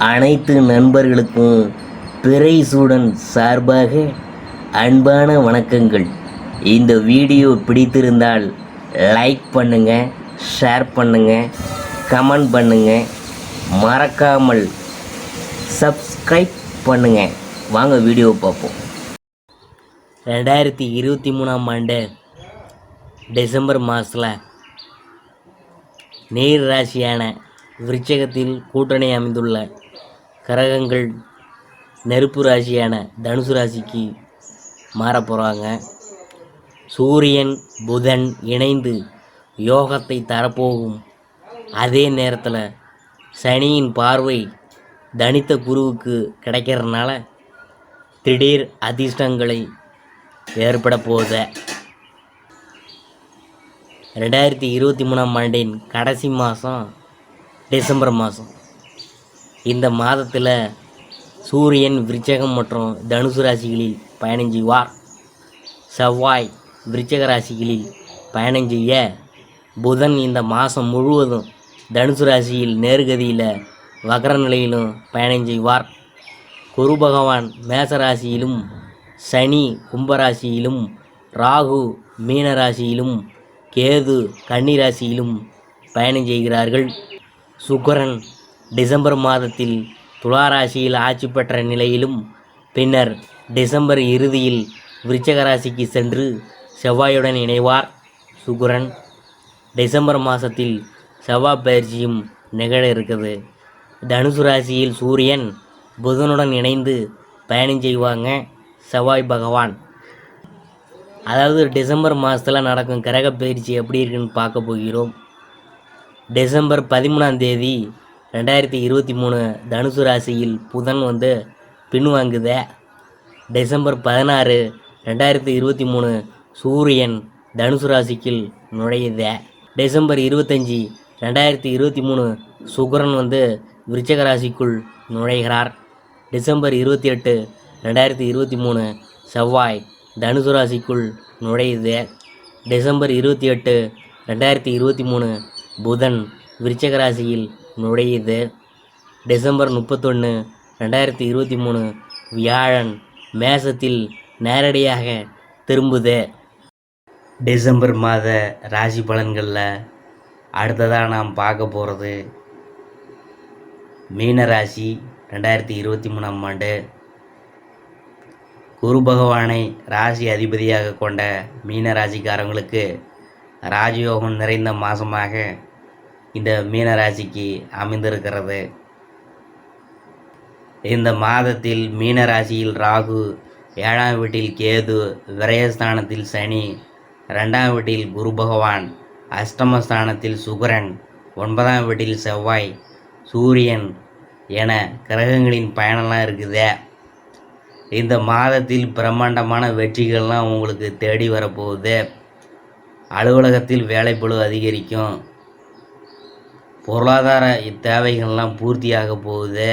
அனைத்து நண்பர்களுக்கும் பிறைசூடன் சார்பாக அன்பான வணக்கங்கள். இந்த வீடியோ பிடித்திருந்தால் லைக் பண்ணுங்கள், ஷேர் பண்ணுங்கள், கமெண்ட் பண்ணுங்கள், மறக்காமல் சப்ஸ்கிரைப் பண்ணுங்கள். வாங்க வீடியோ பார்ப்போம். 2023ஆம் ஆண்டு டிசம்பர் மாதத்தில் நீர் ராசியான விருச்சிகத்தில் கூட்டணி அமைந்துள்ள கிரகங்கள் நெருப்பு ராசியான தனுசு ராசிக்கு மாறப்போகிறாங்க. சூரியன் புதன் இணைந்து யோகத்தை தரப்போகும். அதே நேரத்தில் சனியின் பார்வை தனித்த குருவுக்கு கிடைக்கிறதுனால திடீர் அதிர்ஷ்டங்களை ஏற்பட போகுது. 2023ஆம் ஆண்டின் கடைசி மாதம் டிசம்பர் மாதம். இந்த மாதத்தில் சூரியன் விருச்சிகம் மற்றும் தனுசு ராசிகளில் பயணம் செய்வார். செவ்வாய் விருச்சிக ராசிகளில் பயணம் செய்ய, புதன் இந்த மாதம் முழுவதும் தனுசு ராசியில் நேர்கதியில் வக்ர நிலையிலும் பயணம் செய்வார். குரு பகவான் மேச ராசியிலும், சனி கும்பராசியிலும், ராகு மீன ராசியிலும், கேது கன்னி ராசியிலும் பயணம் செய்கிறார்கள். சுக்கிரன் டிசம்பர் மாதத்தில் துலா ராசியில் ஆட்சி பெற்ற நிலையிலும் பின்னர் டிசம்பர் இறுதியில் விருச்சிக ராசிக்கு சென்று செவ்வாயுடன் இணைவார். சுக்கிரன் டிசம்பர் மாதத்தில் செவ்வாய் பயிற்சியும் நிகழ இருக்குது. தனுசு ராசியில் சூரியன் புதனுடன் இணைந்து பயணம் செய்வாங்க செவ்வாய் பகவான். அதாவது டிசம்பர் மாதத்தில் நடக்கும் கிரக பயிற்சி எப்படி இருக்குன்னு பார்க்க போகிறோம். டிசம்பர் 13ஆம் தேதி 2023 தனுசு ராசியில் புதன் பின்வாங்குத. டிசம்பர் 16 2023 சூரியன் தனுசு ராசிக்குள் நுழையுத. டிசம்பர் 25 2023 சுக்கிரன் விருச்சிக ராசிக்குள் நுழைகிறார். டிசம்பர் 28 2023 செவ்வாய் தனுசு ராசிக்குள் நுழையுது. டிசம்பர் 28 2023 புதன் விருச்சிக ராசியில் நுழையுது. டிசம்பர் 31 2023 வியாழன் மேசத்தில் நேரடியாக திரும்புது. டிசம்பர் மாத ராசி பலன்களில் அடுத்ததாக நாம் பார்க்க போகிறது மீன ராசி. 2023ஆம் ஆண்டு குரு பகவானை ராசி அதிபதியாக கொண்ட மீன ராசிக்காரங்களுக்கு ராஜயோகம் நிறைந்த மாதமாக இந்த மீன ராசிக்கு அமைந்திருக்கிறது. இந்த மாதத்தில் மீன ராசியில் ராகு, 7ஆம் வீட்டில் கேது, விரயஸ்தானத்தில் சனி, 2ஆம் வீட்டில் குரு பகவான், அஷ்டமஸ்தானத்தில் சுக்கிரன், 9ஆம் வீட்டில் செவ்வாய், சூரியன் என கிரகங்களின் பயணம்லாம் இருக்குது. இந்த மாதத்தில் பிரம்மாண்டமான வெற்றிகள்லாம் உங்களுக்கு தேடி வரப்போகுது. அலுவலகத்தில் வேலைப்பளு அதிகரிக்கும். பொருளாதார தேவைகள்லாம் பூர்த்தியாக போகுது.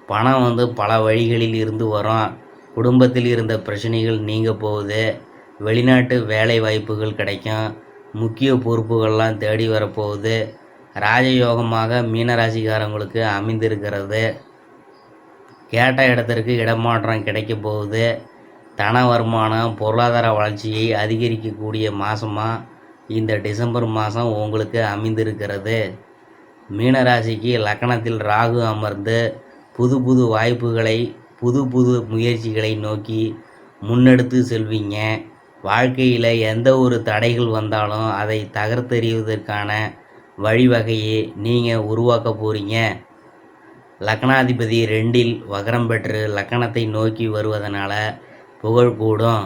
பணம் பல வழிகளில் இருந்து வரும். குடும்பத்தில் இருந்த பிரச்சனைகள் நீங்க போகுது. வெளிநாட்டு வேலை வாய்ப்புகள் கிடைக்கும். முக்கிய பொறுப்புகள்லாம் தேடி வரப்போகுது. ராஜயோகமாக மீனராசிக்காரங்களுக்கு அமைந்திருக்கிறது. கேட்ட இடத்திற்கு இடமாற்றம் கிடைக்க போகுது. தன வருமானம், பொருளாதார வளர்ச்சியை அதிகரிக்கக்கூடிய மாதமாக இந்த டிசம்பர் மாதம் உங்களுக்கு அமைந்திருக்கிறது. மீனராசிக்கு லக்னத்தில் ராகு அமர்ந்து புது புது வாய்ப்புகளை, புது புது முயற்சிகளை நோக்கி முன்னெடுத்து செல்வீங்க. வாழ்க்கையில் எந்த ஒரு தடைகள் வந்தாலும் அதை தகர்த்தெறிவதற்கான வழிவகையை நீங்கள் உருவாக்க போகிறீங்க. லக்னாதிபதி 2இல் வக்ரம் பெற்று லக்கணத்தை நோக்கி வருவதனால புகழ் கூடும்.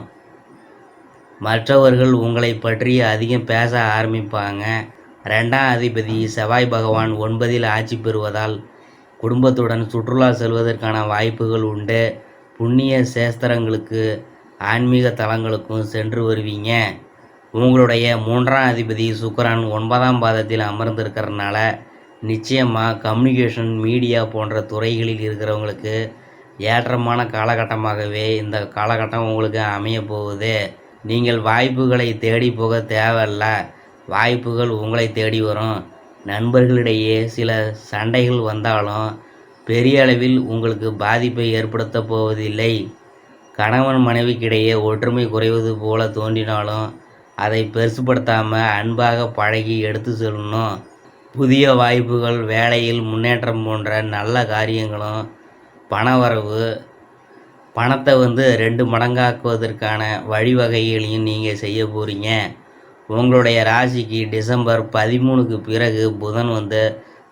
மற்றவர்கள் உங்களை பற்றி அதிகம் பேச ஆரம்பிப்பாங்க. 2ஆம் அதிபதி செவ்வாய் பகவான் 9இல் ஆட்சி பெறுவதால் குடும்பத்துடன் சுற்றுலா செல்வதற்கான வாய்ப்புகள் உண்டு. புண்ணிய சேஸ்திரங்களுக்கு, ஆன்மீக தலங்களுக்கும் சென்று வருவீங்க. உங்களுடைய 3ஆம் அதிபதி சுக்கிரன் 9ஆம் பாதத்தில் அமர்ந்திருக்கிறதுனால நிச்சயமாக கம்யூனிகேஷன், மீடியா போன்ற துறைகளில் இருக்கிறவங்களுக்கு ஏற்றமான காலகட்டமாகவே இந்த காலகட்டம் உங்களுக்கு அமைய போகுது. நீங்கள் வாய்ப்புகளை தேடி போக தேவையில்ல. வாய்ப்புகள் உங்களை தேடி வரும். நண்பர்களிடையே சில சண்டைகள் வந்தாலும் பெரிய அளவில் உங்களுக்கு பாதிப்பை ஏற்படுத்தப் போவதில்லை. கணவன் மனைவிக்கிடையே ஒற்றுமை குறைவது போல தோன்றினாலும் அதை பெருசுப்படுத்தாமல் அன்பாக பழகி எடுத்து செல்லணும். புதிய வாய்ப்புகள், வேலையில் முன்னேற்றம் போன்ற நல்ல காரியங்களும், பணவரவு, பணத்தை 2 மடங்காக்குவதற்கான வழிவகைகளையும் நீங்கள் செய்ய போகிறீங்க. உங்களுடைய ராசிக்கு டிசம்பர் 13க்கு பிறகு புதன்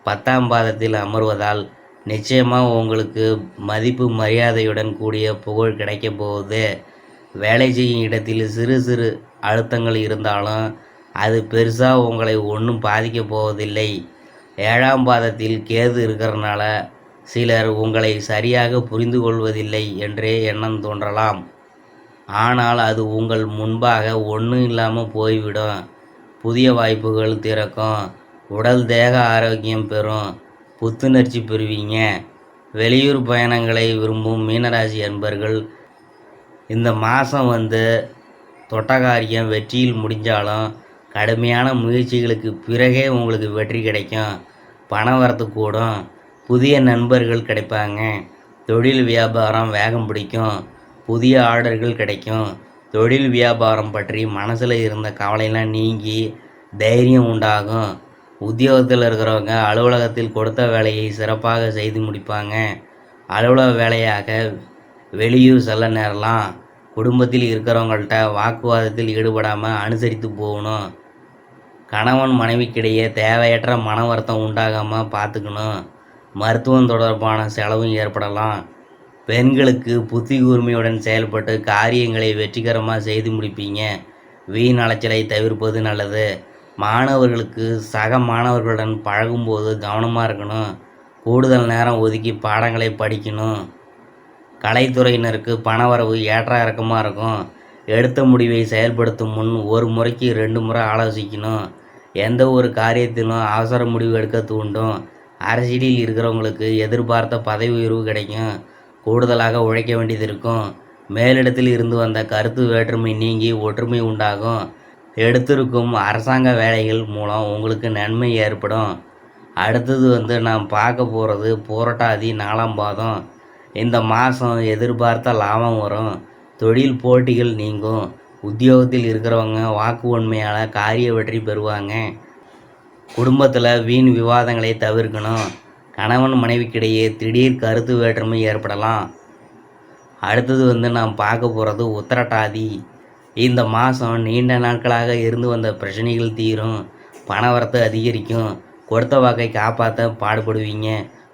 10ஆம் பாதத்தில் அமர்வதால் நிச்சயமாக உங்களுக்கு மதிப்பு மரியாதையுடன் கூடிய புகழ் கிடைக்க போகுது. வேலை செய்யும் இடத்தில் சிறு சிறு அழுத்தங்கள் இருந்தாலும் அது பெருசாக உங்களை ஒன்றும் பாதிக்க போவதில்லை. 7ஆம் பாதத்தில் கேது இருக்கிறனால சிலர் உங்களை சரியாக புரிந்து கொள்வதில்லை என்றே எண்ணம் தோன்றலாம். ஆனால் அது உங்கள் முன்பாக ஒன்றும் இல்லாமல் போய்விடும். புதிய வாய்ப்புகள் திறக்கும். உடல் தேக ஆரோக்கியம் பெறும். புத்துணர்ச்சி பெறுவீங்க. வெளியூர் பயணங்களை விரும்பும் மீனராசி அன்பர்கள் இந்த மாதம் தொட்ட காரியம் வெற்றியில் முடிஞ்சாலும் கடுமையான முயற்சிகளுக்கு பிறகே உங்களுக்கு வெற்றி கிடைக்கும். பணம் வரத்து கூடும். புதிய நண்பர்கள் கிடைப்பாங்க. தொழில் வியாபாரம் வேகம் பிடிக்கும். புதிய ஆர்டர்கள் கிடைக்கும். தொழில் வியாபாரம் பற்றி மனசில் இருந்த கவலையெல்லாம் நீங்கி தைரியம் உண்டாகும். உத்தியோகத்தில் இருக்கிறவங்க அலுவலகத்தில் கொடுத்த வேலையை சிறப்பாக செய்து முடிப்பாங்க. அலுவலக வேலையாக வெளியூர் செல்ல நேரலாம். குடும்பத்தில் இருக்கிறவங்கள்ட்ட வாக்குவாதத்தில் ஈடுபடாமல் அனுசரித்து போகணும். கணவன் மனைவிக்கிடையே தேவையற்ற மன வருத்தம் உண்டாகாமல் பார்த்துக்கணும். மருத்துவம் தொடர்பான செலவும் ஏற்படலாம். பெண்களுக்கு புத்தி கூர்மையுடன் செயல்பட்டு காரியங்களை வெற்றிகரமாக செய்து முடிப்பீங்க. வீண் அலைச்சலை தவிர்ப்பது நல்லது. மாணவர்களுக்கு சக மாணவர்களுடன் பழகும்போது கவனமாக இருக்கணும். கூடுதல் நேரம் ஒதுக்கி பாடங்களை படிக்கணும். கலைத்துறையினருக்கு பணவரவு ஏற்ற இறக்கமாக இருக்கும். எடுத்த முடிவை செயல்படுத்தும் முன் ஒரு முறைக்கு 2 முறை ஆலோசிக்கணும். எந்த ஒரு காரியத்திலும் அவசர முடிவு எடுக்க தூண்டும். அரசியலில் இருக்கிறவங்களுக்கு எதிர்பார்த்த பதவி உயர்வு கிடைக்கும். கூடுதலாக உழைக்க வேண்டியது இருக்கும். மேலிடத்தில் இருந்து வந்த கருத்து வேற்றுமை நீங்கி ஒற்றுமை உண்டாகும். எடுத்திருக்கும் அரசாங்க வேலைகள் மூலம் உங்களுக்கு நன்மை ஏற்படும். அடுத்தது நாம் பார்க்க போகிறது புரட்டாதி 4ஆம் பாதம். இந்த மாதம் எதிர்பார்த்த லாபம் வரும். தொழில் போட்டிகள் நீங்கும். உத்தியோகத்தில் இருக்கிறவங்க வாக்கு உண்மையால் காரிய வெற்றி பெறுவாங்க. குடும்பத்தில் வீண் விவாதங்களை தவிர்க்கணும். கணவன் மனைவிக்கிடையே திடீர் கருத்து வேற்றுமை ஏற்படலாம். அடுத்தது நாம் பார்க்க போகிறது உத்திரட்டாதி. இந்த மாதம் நீண்ட நாட்களாக இருந்து வந்த பிரச்சனைகள் தீரும். பணவரத்து அதிகரிக்கும். கொடுத்த வாக்கை காப்பாற்ற பாடுபடுவீங்க.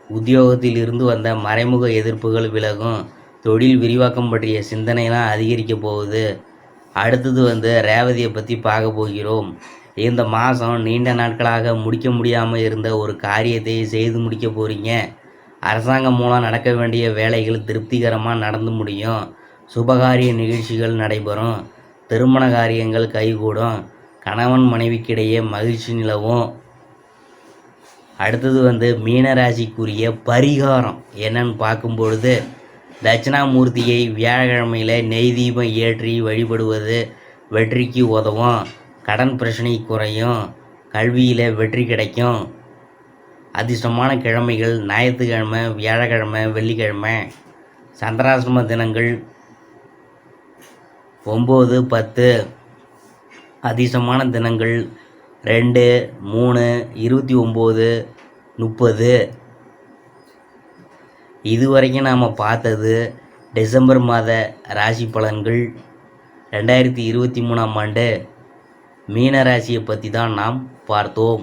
உத்தியோகத்தில் இருந்து வந்த மறைமுக எதிர்ப்புகள் விலகும். தொழில் விரிவாக்கம் பற்றிய சிந்தனைலாம் அதிகரிக்க போகுது. அடுத்தது ரேவதியை பற்றி பார்க்க போகிறோம். இந்த மாதம் நீண்ட நாட்களாக முடிக்க முடியாமல் இருந்த ஒரு காரியத்தை செய்து முடிக்க போகிறீங்க. அரசாங்கம் மூலம் நடக்க வேண்டிய வேலைகள் திருப்திகரமாக நடந்து முடியும். சுபகாரிய நிகழ்ச்சிகள் நடைபெறும். திருமண காரியங்கள் கைகூடும். கணவன் மனைவிக்கிடையே மகிழ்ச்சி நிலவும். அடுத்தது மீனராசிக்குரிய பரிகாரம் என்னன்னு பார்க்கும்பொழுது, தட்சிணாமூர்த்தியை வியாழக்கிழமையில் நெய் தீபம் ஏற்றி வழிபடுவது வெற்றிக்கு உதவும். கடன் பிரச்சனை குறையும். கல்வியில் வெற்றி கிடைக்கும். அதிர்ஷ்டமான கிழமைகள் ஞாயிற்றுக்கிழமை, வியாழக்கிழமை, வெள்ளிக்கிழமை. சந்திராசிரம தினங்கள் 9, 10. அதிர்ஷ்டமான தினங்கள் 2, 3, 29, 30. இதுவரைக்கும் நாம் பார்த்தது டிசம்பர் மாத ராசி பலன்கள். 2023ஆம் ஆண்டு மீன ராசியை பற்றி தான் நாம் பார்த்தோம்.